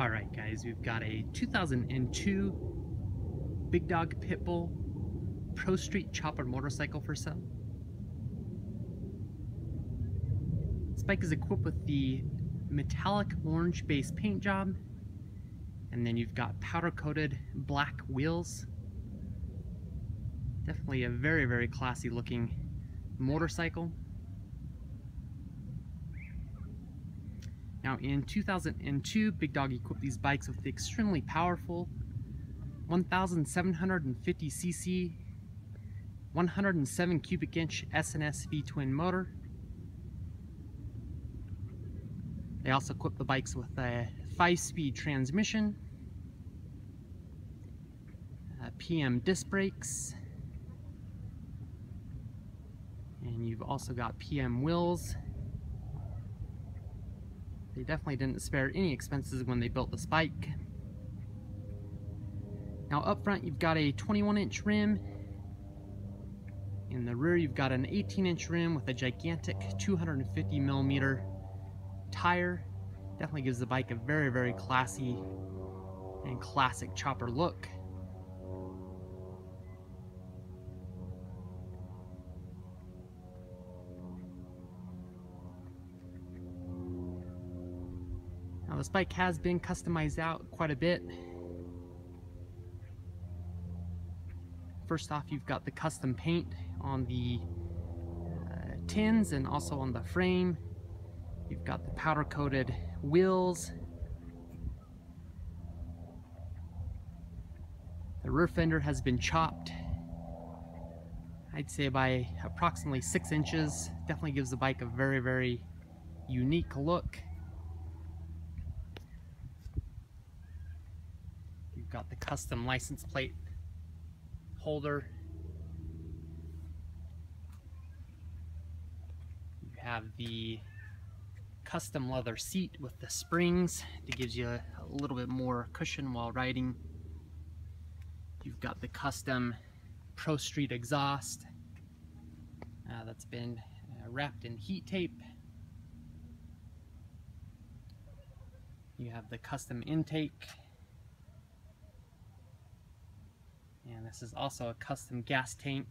Alright guys, we've got a 2002 Big Dog Pitbull Pro Street Chopper motorcycle for sale. This bike is equipped with the metallic orange base paint job, and then you've got powder coated black wheels. Definitely a very classy looking motorcycle. Now in 2002, Big Dog equipped these bikes with the extremely powerful 1,750cc 107 cubic inch S&S V-twin motor. They also equipped the bikes with a 5-speed transmission, PM disc brakes, and you've also got PM wheels. They definitely didn't spare any expenses when they built this bike. Now up front you've got a 21-inch rim. In the rear you've got an 18-inch rim with a gigantic 250mm tire. Definitely gives the bike a very classy and classic chopper look. Now this bike has been customized out quite a bit. First off, you've got the custom paint on the tins and also on the frame. You've got the powder coated wheels. The rear fender has been chopped, I'd say by approximately 6 inches. Definitely gives the bike a very unique look. You've got the custom license plate holder. You have the custom leather seat with the springs that gives you a little bit more cushion while riding. You've got the custom Pro Street exhaust that's been wrapped in heat tape. You have the custom intake. And this is also a custom gas tank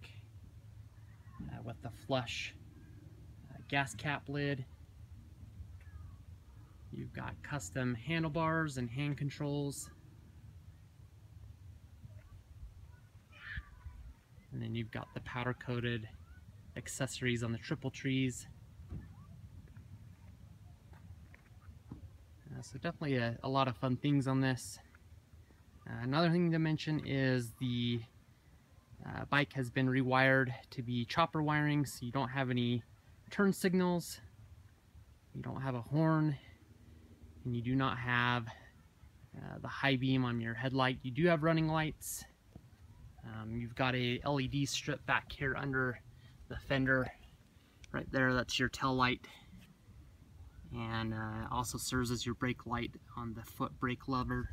with the flush gas cap lid. You've got custom handlebars and hand controls. And then you've got the powder coated accessories on the triple trees. So definitely a lot of fun things on this. Another thing to mention is the bike has been rewired to be chopper wiring, so you don't have any turn signals, you don't have a horn, and you do not have the high beam on your headlight. You do have running lights. You've got a LED strip back here under the fender right there. That's your tail light, and also serves as your brake light on the foot brake lever.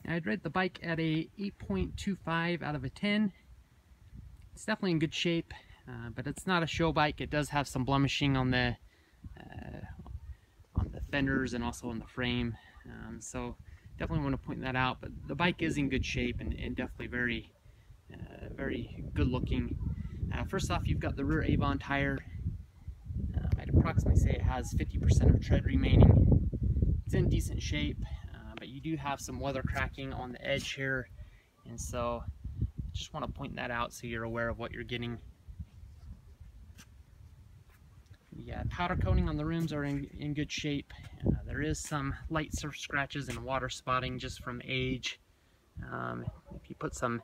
I'd rate the bike at a 8.25 out of a 10. It's definitely in good shape, but it's not a show bike. It does have some blemishing on the fenders and also on the frame, so definitely want to point that out. But the bike is in good shape and definitely very good looking. First off, you've got the rear Avon tire. I'd approximately say it has 50% of tread remaining. It's in decent shape. But you do have some weather cracking on the edge here, and so just want to point that out so you're aware of what you're getting. Yeah, powder coating on the rims are in good shape. There is some light surf scratches and water spotting just from age. If you put some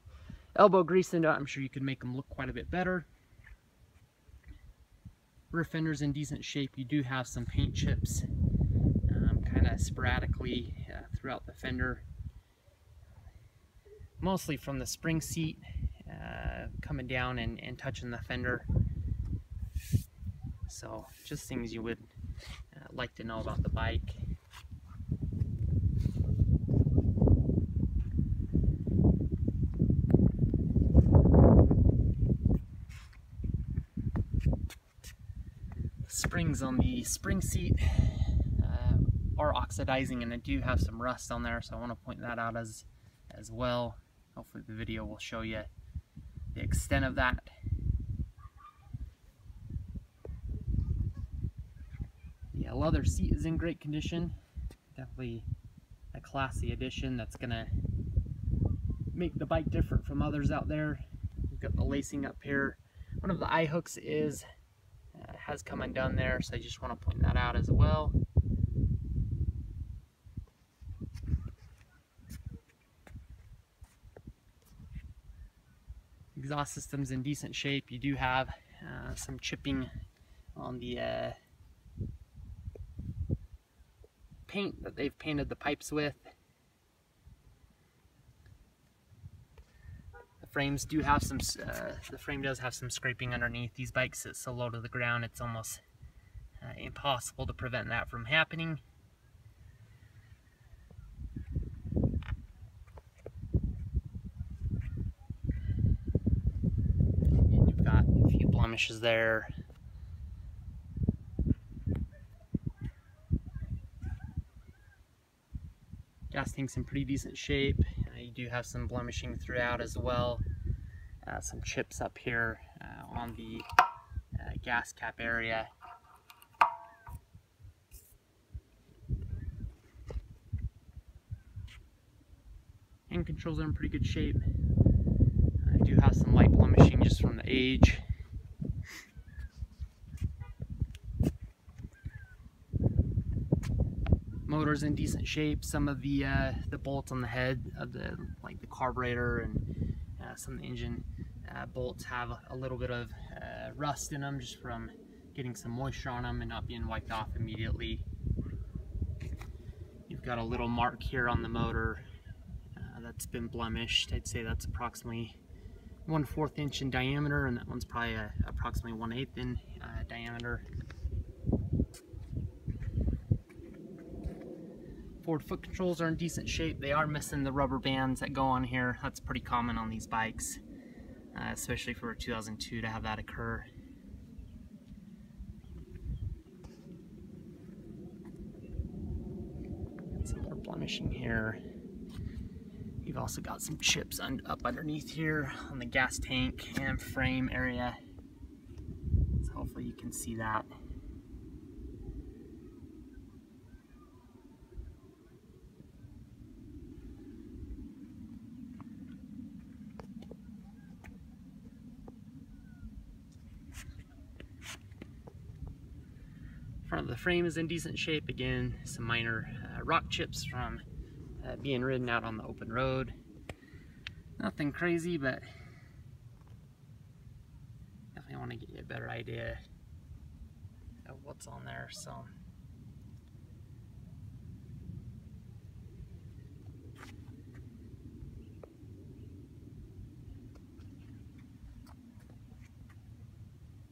elbow grease into it, I'm sure you could make them look quite a bit better. Rear fender's in decent shape. You do have some paint chips kind of sporadically throughout the fender, mostly from the spring seat coming down and touching the fender. So just things you would like to know about the bike. Springs on the spring seat are oxidizing, and I do have some rust on there, so I want to point that out as well. Hopefully the video will show you the extent of that. The leather seat is in great condition. Definitely a classy addition that's gonna make the bike different from others out there. We've got the lacing up here. One of the eye hooks has come undone there, so I just want to point that out as well. Exhaust system's in decent shape. You do have some chipping on the paint that they've painted the pipes with. The frames do have some, the frame does have some scraping underneath. These bikes sit so low to the ground, it's almost impossible to prevent that from happening. And you've got a few blemishes there. Gas tank's in pretty decent shape. You do have some blemishing throughout as well. Some chips up here on the gas cap area. Hand controls are in pretty good shape. I do have some light blemishing just from the age. Motor's in decent shape. Some of the bolts on the head of the carburetor and some of the engine bolts have a little bit of rust in them just from getting some moisture on them and not being wiped off immediately. You've got a little mark here on the motor that's been blemished. I'd say that's approximately 1/4 inch in diameter, and that one's probably approximately 1/8 in diameter. Forward foot controls are in decent shape. They are missing the rubber bands that go on here. That's pretty common on these bikes, especially for a 2002 to have that occur. Got some more blemishing here. You've also got some chips up underneath here on the gas tank and frame area. So hopefully you can see that. Front of the frame is in decent shape. Again, some minor rock chips from being ridden out on the open road. Nothing crazy, but definitely want to get you a better idea of what's on there. So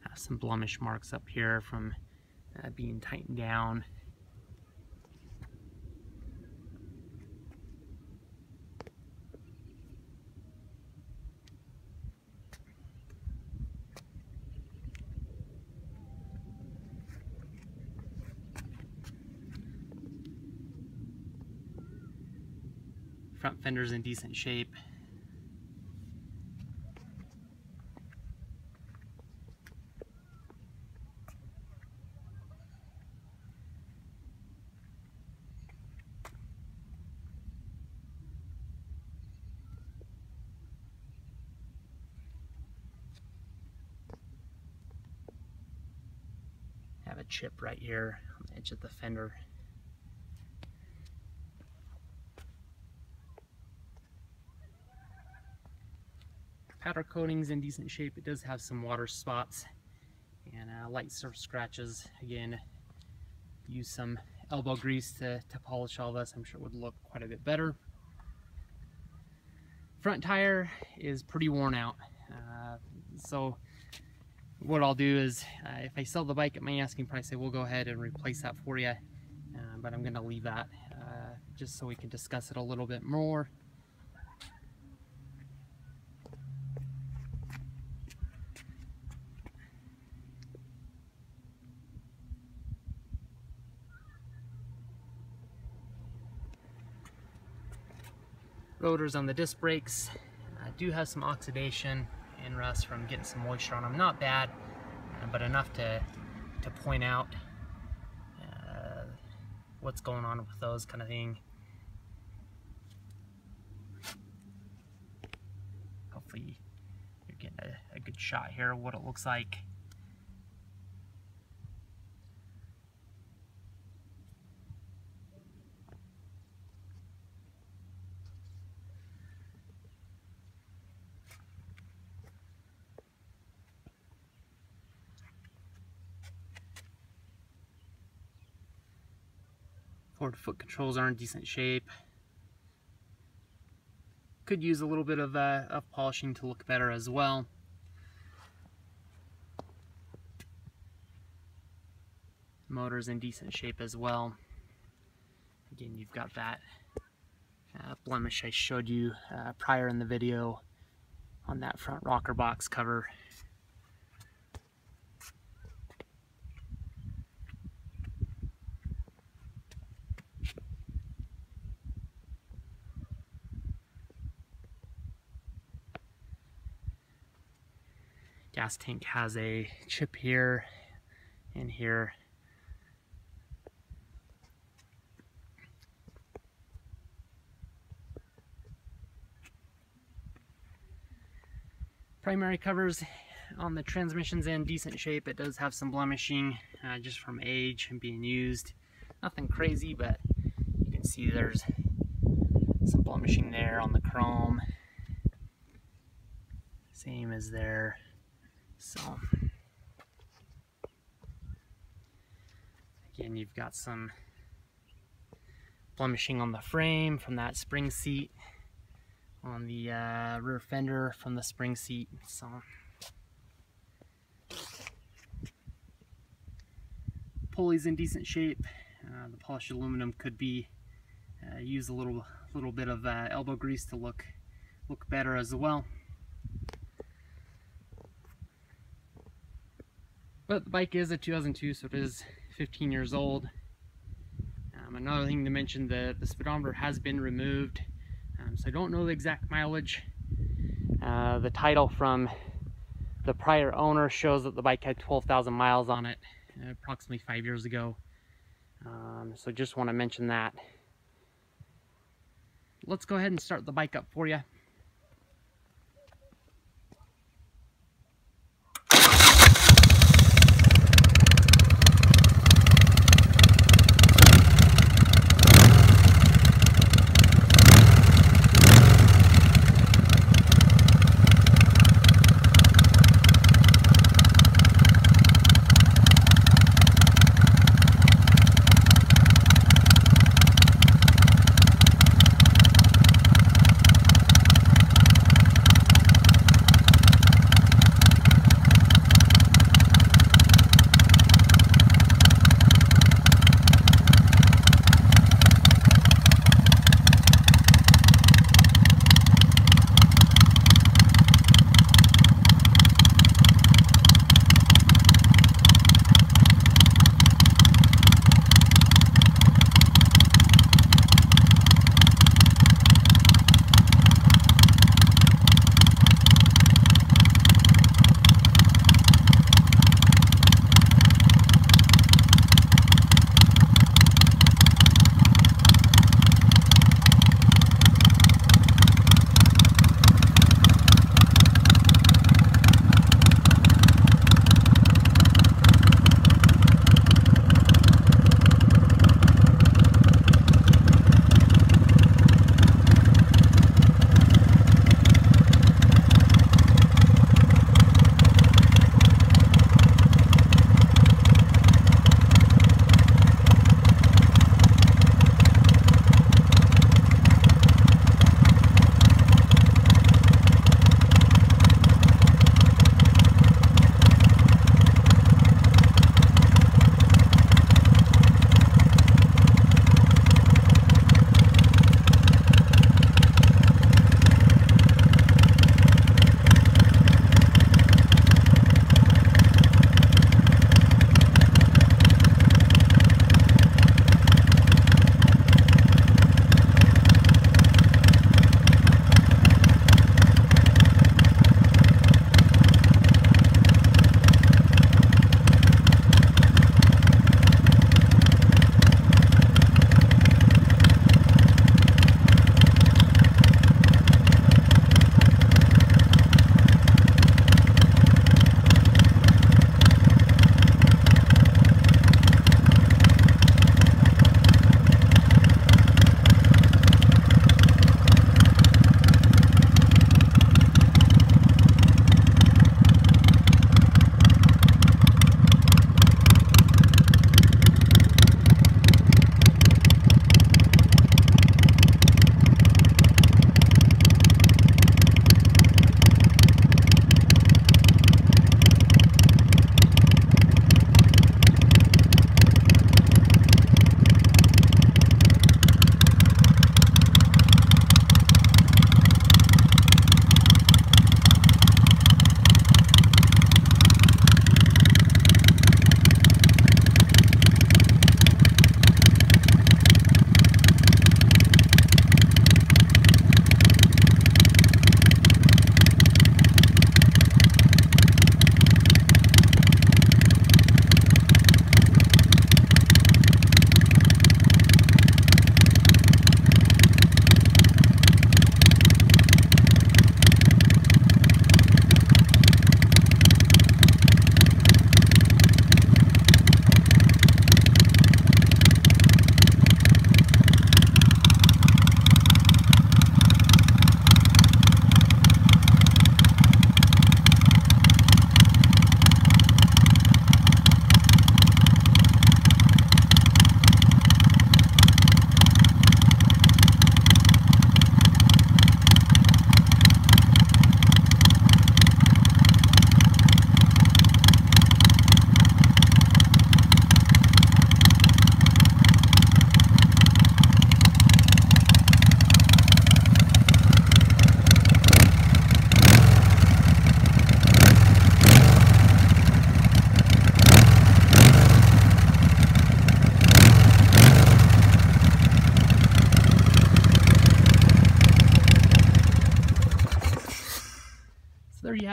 have some blemish marks up here from being tightened down. Front fender's in decent shape. Have a chip right here on the edge of the fender. Powder coating's in decent shape. It does have some water spots and light surface scratches. Again, use some elbow grease to polish all this, I'm sure it would look quite a bit better. Front tire is pretty worn out. So what I'll do is, if I sell the bike at my asking price, I will go ahead and replace that for you. But I'm going to leave that just so we can discuss it a little bit more. Rotors on the disc brakes do have some oxidation and rust from getting some moisture on them. Not bad, but enough to point out what's going on with those kind of thing. Hopefully you're getting a good shot here of what it looks like. Forward foot controls are in decent shape. Could use a little bit of polishing to look better as well. Motor's in decent shape as well. Again, you've got that blemish I showed you prior in the video on that front rocker box cover. Gas tank has a chip here and here. Primary covers on the transmission's in decent shape. It does have some blemishing just from age and being used. Nothing crazy, but you can see there's some blemishing there on the chrome. Same as there. So again, you've got some blemishing on the frame from that spring seat, on the rear fender from the spring seat. So pulley's in decent shape. The polished aluminum could be use a little bit of elbow grease to look better as well. But the bike is a 2002, so it is 15 years old. Another thing to mention, the speedometer has been removed, so I don't know the exact mileage. The title from the prior owner shows that the bike had 12,000 miles on it approximately 5 years ago. So just want to mention that. Let's go ahead and start the bike up for you.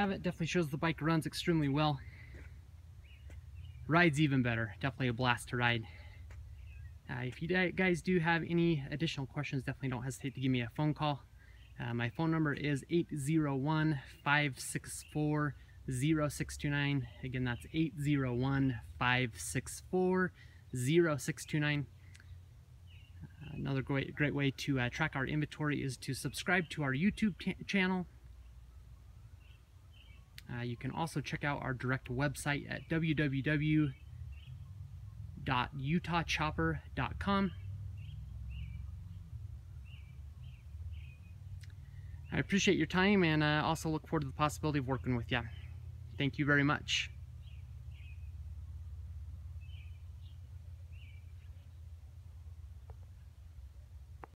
have it. Definitely shows the bike runs extremely well. Rides even better. Definitely a blast to ride. If you guys do have any additional questions, definitely don't hesitate to give me a phone call. My phone number is 801-564-0629. Again, that's 801-564-0629. Another great way to track our inventory is to subscribe to our YouTube channel. You can also check out our direct website at www.utahchopper.com. I appreciate your time and also look forward to the possibility of working with you. Thank you very much.